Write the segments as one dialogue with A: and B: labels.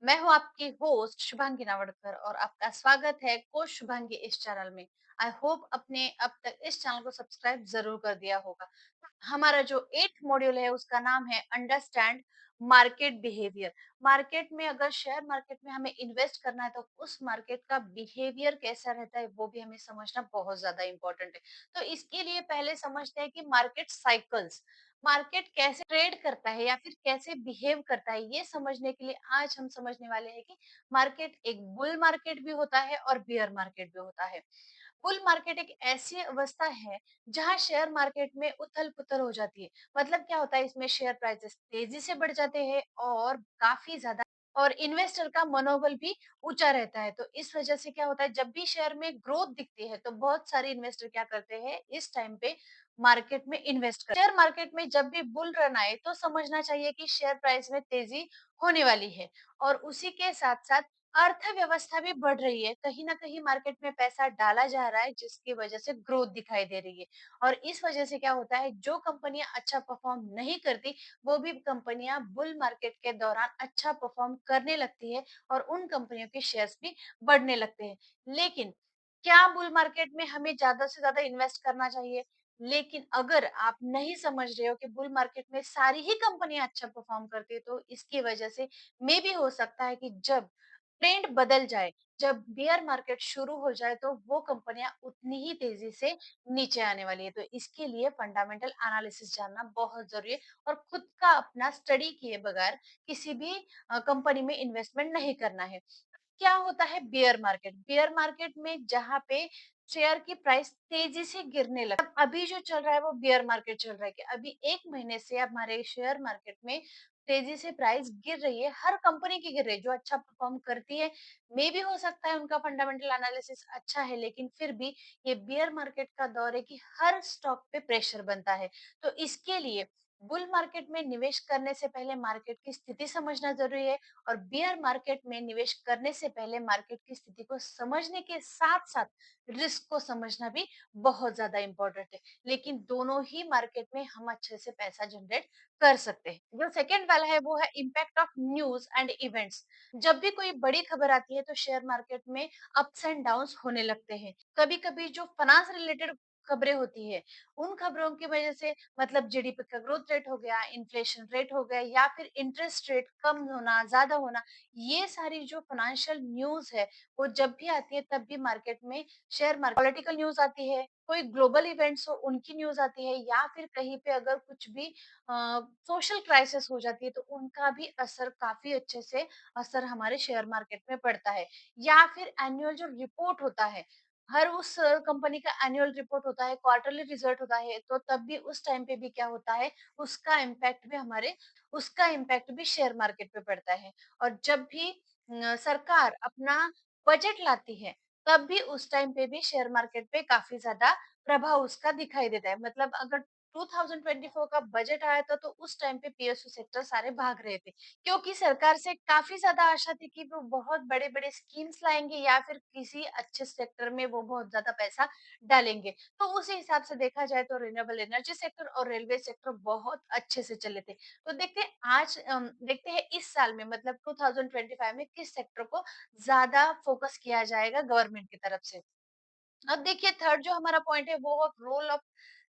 A: मैं हूँ आपकी होस्ट शुभांगी नावड़कर और आपका स्वागत है कोच शुभांगी इस चैनल में। आई होप अपने अब तक इस चैनल को सब्सक्राइब जरूर कर दिया होगा। हमारा जो 8th मॉड्यूल है उसका नाम है अंडरस्टैंड मार्केट बिहेवियर। मार्केट में अगर शेयर मार्केट में हमें इन्वेस्ट करना है तो उस मार्केट का बिहेवियर कैसा रहता है वो भी हमें समझना बहुत ज्यादा इंपॉर्टेंट है। तो इसके लिए पहले समझते हैं कि मार्केट साइकिल्स, मार्केट कैसे ट्रेड करता है या फिर कैसे बिहेव करता है, ये समझने के लिए आज हम समझने वाले हैं कि मार्केट एक बुल मार्केट भी होता है और बियर मार्केट भी होता है। बुल मार्केट एक ऐसी अवस्था है जहां शेयर मार्केट में उथल-पुथल हो जाती है। मतलब क्या होता है, इसमें शेयर प्राइसेस तेजी से बढ़ जाते हैं और काफी ज्यादा, और इन्वेस्टर का मनोबल भी ऊंचा रहता है। तो इस वजह से क्या होता है, जब भी शेयर में ग्रोथ दिखती है तो बहुत सारे इन्वेस्टर क्या करते हैं, इस टाइम पे मार्केट में इन्वेस्ट करते हैं। शेयर मार्केट में जब भी बुल रन आए तो समझना चाहिए कि शेयर प्राइस में तेजी होने वाली है और उसी के साथ साथ अर्थव्यवस्था भी बढ़ रही है। कहीं न कहीं मार्केट में पैसा डाला जा रहा है जिसकी वजह से ग्रोथ दिखाई दे रही है। और इस वजह से क्या होता है, जो कंपनियाँ अच्छा परफॉर्म नहीं करती, वो भी कंपनियाँ बुल मार्केट के दौरान अच्छा परफॉर्म करने लगती है और उन कंपनियों के शेयर्स भी बढ़ने लगते हैं। लेकिन क्या बुल मार्केट में हमें ज़्यादा से ज़्यादा इन्वेस्ट करना चाहिए? लेकिन अगर आप नहीं समझ रहे हो कि बुल मार्केट में सारी ही कंपनियाँ अच्छा परफॉर्म करती है, तो इसकी वजह से मे बी हो सकता है कि जब ट्रेंड बदल जाए, जब बियर मार्केट शुरू हो जाए तो वो कंपनियां उतनी ही तेजी से नीचे आने वाली है। तो इसके लिए फंडामेंटल एनालिसिस जानना बहुत जरूरी है और खुद का अपना स्टडी किए बगैर किसी भी कंपनी में इन्वेस्टमेंट नहीं करना है। क्या होता है बियर मार्केट? बियर मार्केट में जहाँ पे शेयर की प्राइस तेजी से गिरने लगे, अभी जो चल रहा है वो बियर मार्केट चल रहा है कि अभी 1 महीने से हमारे शेयर मार्केट में तेजी से प्राइस गिर रही है। हर कंपनी की गिर रही है जो अच्छा परफॉर्म करती है। मे भी हो सकता है उनका फंडामेंटल एनालिसिस अच्छा है, लेकिन फिर भी ये बियर मार्केट का दौर है कि हर स्टॉक पे प्रेशर बनता है। तो इसके लिए बुल मार्केट में निवेश करने से पहले मार्केट की स्थिति समझना जरूरी है और बियर मार्केट में निवेश करने से पहले मार्केट की स्थिति को समझने के साथ साथ रिस्क को समझना भी बहुत ज्यादा इंपॉर्टेंट है। लेकिन दोनों ही मार्केट में हम अच्छे से पैसा जनरेट कर सकते हैं। जो सेकंड वाला है वो है impact of news and events. जब भी कोई बड़ी खबर आती है तो शेयर मार्केट में अप्स एंड डाउन्स होने लगते हैं। कभी कभी जो फाइनेंस रिलेटेड खबरें होती है, उन खबरों की वजह से, मतलब जीडीपी का ग्रोथ रेट हो गया, इन्फ्लेशन रेट हो गया या फिर इंटरेस्ट रेट कम होना, ज्यादा होना, ये सारी जो फाइनेंशियल न्यूज है वो जब भी आती है तब भी मार्केट में, शेयर मार्केट, पॉलिटिकल न्यूज आती है, कोई ग्लोबल इवेंट्स हो उनकी न्यूज आती है या फिर कहीं पे अगर कुछ भी सोशल क्राइसिस हो जाती है तो उनका भी असर, काफी अच्छे से असर हमारे शेयर मार्केट में पड़ता है। या फिर एनुअल जो रिपोर्ट होता है, हर उस कंपनी का एनुअल रिपोर्ट होता है, क्वार्टरली रिजल्ट होता है, तो तब भी उस टाइम पे भी क्या होता है, उसका इम्पैक्ट भी हमारे, उसका इम्पैक्ट भी शेयर मार्केट पे पड़ता है। और जब भी सरकार अपना बजट लाती है तब भी उस टाइम पे भी शेयर मार्केट पे काफी ज्यादा प्रभाव उसका दिखाई देता है। मतलब अगर 2024 का बजट आया था तो उस टाइम पे पीएसयू सेक्टर सारे भाग रहे थे, क्योंकि सरकार से काफी ज्यादा आशा थी कि वो बहुत बड़े बड़े स्कीम्स लाएंगे या फिर किसी अच्छे सेक्टर में वो बहुत ज्यादा पैसा डालेंगे। तो उसी हिसाब से देखा जाए तो रिन्यूएबल एनर्जी सेक्टर और रेलवे सेक्टर बहुत अच्छे से चले थे। तो देखते हैं आज, देखते हैं इस साल में, मतलब 2025 में किस सेक्टर को ज्यादा फोकस किया जाएगा गवर्नमेंट की तरफ से। अब देखिए थर्ड जो हमारा पॉइंट है वो role of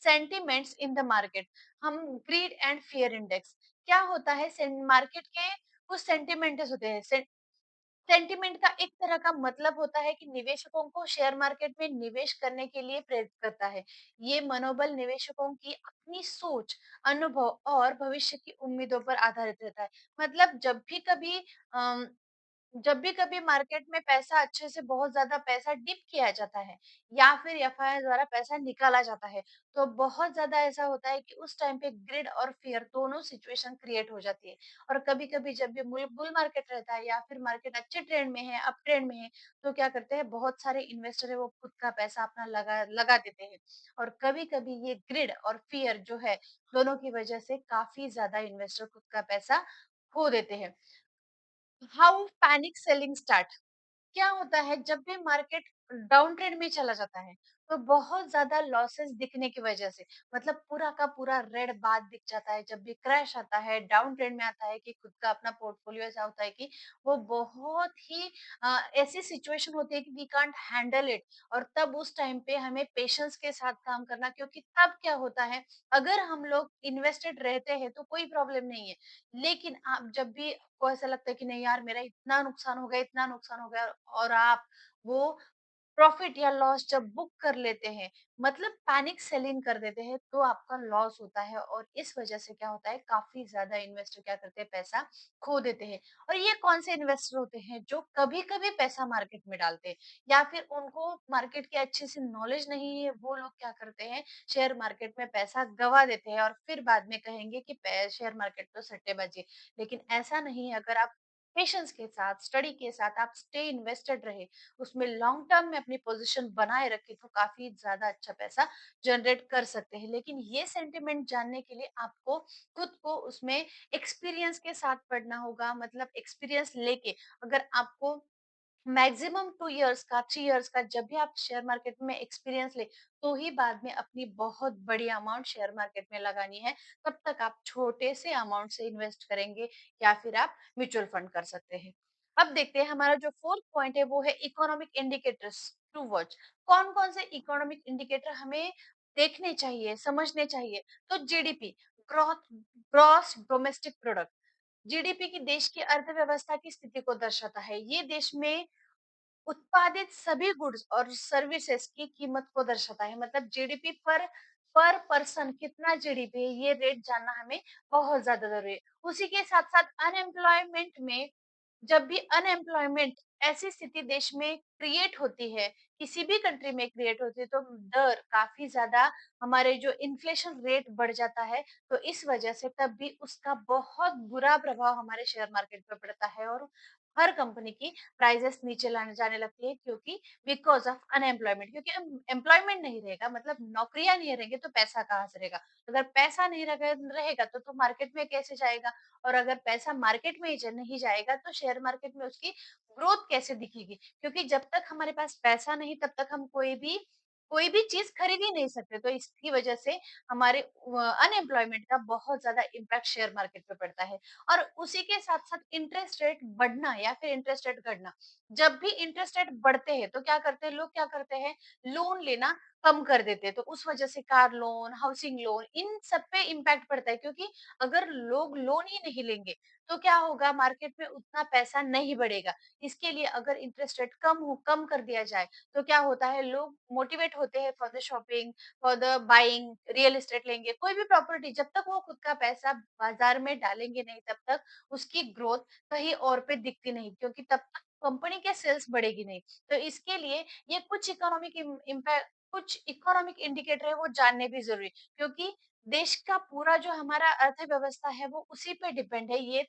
A: sentiments in the market. हम ग्रीड एंड फियर इंडेक्स, क्या होता है, मार्केट के कुछ सेंटिमेंट्स होते हैं। सेंटिमेंट का एक तरह का मतलब होता है कि निवेशकों को शेयर मार्केट में निवेश करने के लिए प्रेरित करता है। ये मनोबल निवेशकों की अपनी सोच, अनुभव और भविष्य की उम्मीदों पर आधारित रहता है। मतलब जब भी कभी मार्केट में पैसा, अच्छे से बहुत ज्यादा पैसा डिप किया जाता है या फिर एफआईआई द्वारा पैसा निकाला जाता है, तो बहुत ज्यादा ऐसा होता है कि उस टाइम पे ग्रिड और फियर दोनों सिचुएशन क्रिएट हो जाती है। और कभी कभी जब भी बुल मार्केट रहता है या फिर मार्केट अच्छे ट्रेंड में है, अप ट्रेंड में है, तो क्या करते हैं, बहुत सारे इन्वेस्टर है वो खुद का पैसा अपना लगा लगा देते हैं। और कभी कभी ये ग्रिड और फियर जो है, दोनों की वजह से काफी ज्यादा इन्वेस्टर खुद का पैसा खो देते हैं। हाउ पैनिक सेलिंग स्टार्ट, क्या होता है जब भी मार्केट डाउन ट्रेंड में चला जाता है तो बहुत ज़्यादा लॉसेस दिखने की वजह से, मतलब पूरा का पूरा रेड बार दिख जाता है। जब भी क्रैश आता है, डाउन ट्रेंड में आता है कि खुद का अपना पोर्टफोलियो ऐसा होता है कि वो बहुत ही ऐसी सिचुएशन होती है कि वी कांट हैंडल इट। और तब उस टाइम पे हमें पेशेंस के साथ काम करना, क्योंकि तब क्या होता है, अगर हम लोग इन्वेस्टेड रहते हैं तो कोई प्रॉब्लम नहीं है। लेकिन आप जब भी आपको ऐसा लगता है कि नहीं यार मेरा इतना नुकसान हो गया, इतना नुकसान हो गया, और आप वो प्रॉफिट या लॉस जब बुक कर लेते हैं, मतलब पैनिक सेलिंग कर देते हैं, तो आपका लॉस होता है। और इस वजह से क्या होता है, काफी ज्यादा इन्वेस्टर क्या करते हैं, पैसा खो देते हैं। और ये कौन से इन्वेस्टर होते हैं जो कभी कभी पैसा मार्केट में डालते हैं, या फिर उनको मार्केट की अच्छी से नॉलेज नहीं है, वो लोग क्या करते हैं, शेयर मार्केट में पैसा गवा देते हैं और फिर बाद में कहेंगे कि शेयर मार्केट तो सट्टेबाजी है। लेकिन ऐसा नहीं है। अगर आप पेशेंस के साथ, स्टडी के साथ आप स्टे इन्वेस्टेड रहे, उसमें लॉन्ग टर्म में अपनी पोजीशन बनाए रखे, तो काफी ज्यादा अच्छा पैसा जनरेट कर सकते हैं। लेकिन ये सेंटिमेंट जानने के लिए आपको खुद को उसमें एक्सपीरियंस के साथ पढ़ना होगा, मतलब एक्सपीरियंस लेके। अगर आपको मैक्सिमम 2 इयर्स का, 3 इयर्स का जब भी आप शेयर मार्केट में एक्सपीरियंस ले, तो ही बाद में अपनी बहुत बड़ी अमाउंट शेयर मार्केट में लगानी है। तब तक आप छोटे से अमाउंट से इन्वेस्ट करेंगे, या फिर आप म्यूचुअल फंड कर सकते हैं। अब देखते हैं हमारा जो फोर्थ पॉइंट है, वो है इकोनॉमिक इंडिकेटर्स टू वॉच। कौन कौन से इकोनॉमिक इंडिकेटर हमें देखने चाहिए, समझने चाहिए? तो GDP, growth, gross domestic product. GDP की देश की अर्थव्यवस्था की स्थिति को दर्शाता है। ये देश में उत्पादित सभी गुड्स और सर्विसेज की कीमत को दर्शाता है। मतलब जीडीपी पर पर्सन कितना जीडीपी है, ये रेट जानना हमें बहुत ज्यादा जरूरी है। उसी के साथ साथ अनएम्प्लॉयमेंट में, जब भी अनएम्प्लॉयमेंट ऐसी स्थिति देश में क्रिएट होती है, किसी भी कंट्री में क्रिएट होती है, तो दर काफी ज्यादा, हमारे जो इन्फ्लेशन रेट बढ़ जाता है। तो इस वजह से तब भी उसका बहुत बुरा प्रभाव हमारे शेयर मार्केट पर पड़ता है, और हर कंपनी की प्राइसेस नीचे लाने जाने लगती है, क्योंकि बिकॉज ऑफ अनएम्प्लॉयमेंट। क्योंकि एम्प्लॉयमेंट नहीं रहेगा, मतलब नौकरियां नहीं रहेंगे, तो पैसा कहाँ से रहेगा? अगर पैसा नहीं रहेगा तो मार्केट में कैसे जाएगा? और अगर पैसा मार्केट में ही नहीं जाएगा, तो शेयर मार्केट में उसकी ग्रोथ कैसे दिखेगी? क्योंकि जब तक हमारे पास पैसा नहीं, तब तक हम कोई भी चीज खरीद ही नहीं सकते। तो इसकी वजह से हमारे अनएम्प्लॉयमेंट का बहुत ज्यादा इम्पैक्ट शेयर मार्केट पे पड़ता है। और उसी के साथ साथ इंटरेस्ट रेट बढ़ना या फिर इंटरेस्ट रेट घटना। जब भी इंटरेस्ट रेट बढ़ते हैं, तो क्या करते हैं लोग, क्या करते हैं, लोन लेना कम कर देते हैं। तो उस वजह से कार लोन, हाउसिंग लोन, इन सब पे इम्पैक्ट पड़ता है। क्योंकि अगर लोग लोन ही नहीं लेंगे, तो क्या होगा, मार्केट में उतना पैसा नहीं बढ़ेगा। इसके लिए अगर इंटरेस्ट रेट कम कर दिया जाए, तो क्या होता है, लोग मोटिवेट होते हैं for the shopping, for the buying, real estate लेंगे, कोई भी प्रॉपर्टी। जब तक वो खुद का पैसा बाजार में डालेंगे नहीं, तब तक उसकी ग्रोथ कहीं और पे दिखती नहीं, क्योंकि तब तक कंपनी के सेल्स बढ़ेगी नहीं। तो इसके लिए ये कुछ इकोनॉमिक इंडिकेटर है, वो जानने भी जरूरी है। क्योंकि देश का पूरा जो हमारा अर्थव्यवस्था है, वो उसी पे डिपेंड है। ये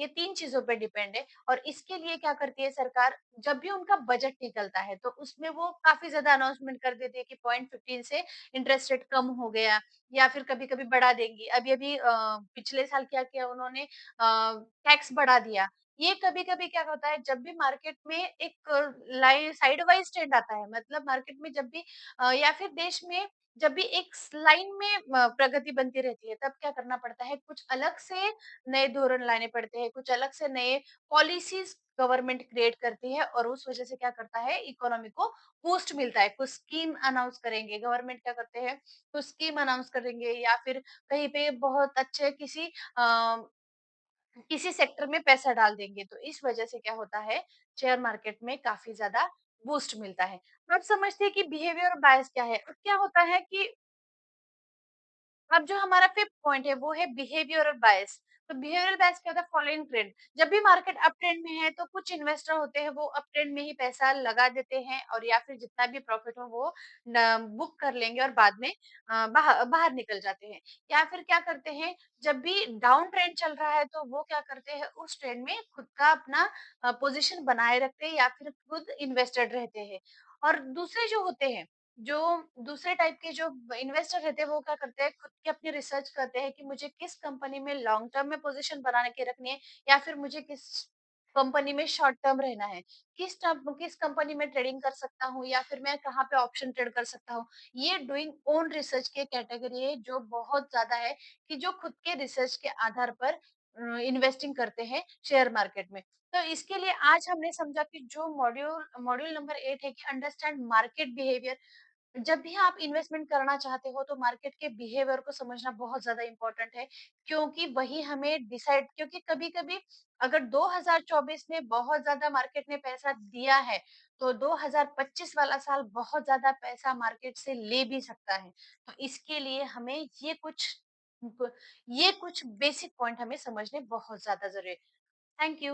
A: तीन चीजों पे डिपेंड है। और इसके लिए क्या करती है सरकार, जब भी उनका बजट निकलता है, तो उसमें वो काफी ज्यादा अनाउंसमेंट कर देती है कि 0.15 से इंटरेस्ट रेट कम हो गया, या फिर कभी कभी बढ़ा देंगी। अभी अभी पिछले साल क्या किया उन्होंने, टैक्स बढ़ा दिया। ये कभी कभी क्या होता है, जब भी मार्केट में एक लाइन साइड वाइज ट्रेंड आता है, मतलब मार्केट में जब भी या फिर देश में जब भी एक लाइन में प्रगति बनती रहती है, तब क्या करना पड़ता है, कुछ अलग से नए धोरण लाने पड़ते हैं, कुछ अलग से नए पॉलिसीज गवर्नमेंट क्रिएट करती है। और उस वजह से क्या करता है, इकोनॉमी को बूस्ट मिलता है। कुछ स्कीम अनाउंस करेंगे, गवर्नमेंट क्या करते हैं, कुछ स्कीम अनाउंस करेंगे, या फिर कहीं पे बहुत अच्छे किसी सेक्टर में पैसा डाल देंगे। तो इस वजह से क्या होता है, शेयर मार्केट में काफी ज्यादा बूस्ट मिलता है। आप समझते हैं कि बिहेवियर बायस क्या है? अब क्या होता है कि अब जो हमारा फिफ्थ पॉइंट है, वो है बिहेवियरल बायस। तो बिहेवियरल बायस क्या होता है, फॉलोइंग ट्रेंड। जब भी मार्केट अप ट्रेंड में है, तो कुछ इन्वेस्टर होते हैं, वो अप ट्रेंड में ही पैसा लगा देते हैं, और या फिर जितना भी प्रॉफिट हो वो बुक कर लेंगे, और बाद में बाहर बाहर निकल जाते हैं। या फिर क्या करते हैं, जब भी डाउन ट्रेंड चल रहा है, तो वो क्या करते हैं, उस ट्रेंड में खुद का अपना पोजीशन बनाए रखते हैं, या फिर खुद इन्वेस्टेड रहते हैं। और दूसरे जो होते हैं, जो दूसरे टाइप के जो इन्वेस्टर रहते हैं, वो क्या करते हैं, खुद की अपनी रिसर्च करते हैं कि मुझे किस कंपनी में लॉन्ग टर्म में पोजीशन बना के रखनी है, या फिर मुझे किस कंपनी में शॉर्ट टर्म रहना है, किस कंपनी में ट्रेडिंग कर सकता हूँ या फिर मैं कहाँ पे ऑप्शन ट्रेड कर सकता हूँ। ये डूइंग ओन रिसर्च की कैटेगरी है जो बहुत ज़्यादा है कि जो खुद के रिसर्च के आधार पर इन्वेस्टिंग करते हैं शेयर मार्केट में। तो इसके लिए आज हमने समझा कि जो मॉड्यूल मॉड्यूल नंबर 8 है कि अंडरस्टैंड मार्केट बिहेवियर। जब भी आप इन्वेस्टमेंट करना चाहते हो तो मार्केट के बिहेवियर को समझना बहुत ज़्यादा इम्पोर्टेंट है, क्योंकि वही हमें डिसाइड क्योंकि कभी-कभी अगर 2024 में बहुत ज़्यादा मार्केट ने पैसा दिया है, तो 2025 वाला साल बहुत ज़्यादा पैसा मार्केट से ले भी सकता है। तो इसके लिए हमें ब ये कुछ बेसिक पॉइंट हमें समझने बहुत ज़्यादा ज़रूरी है। Thank you.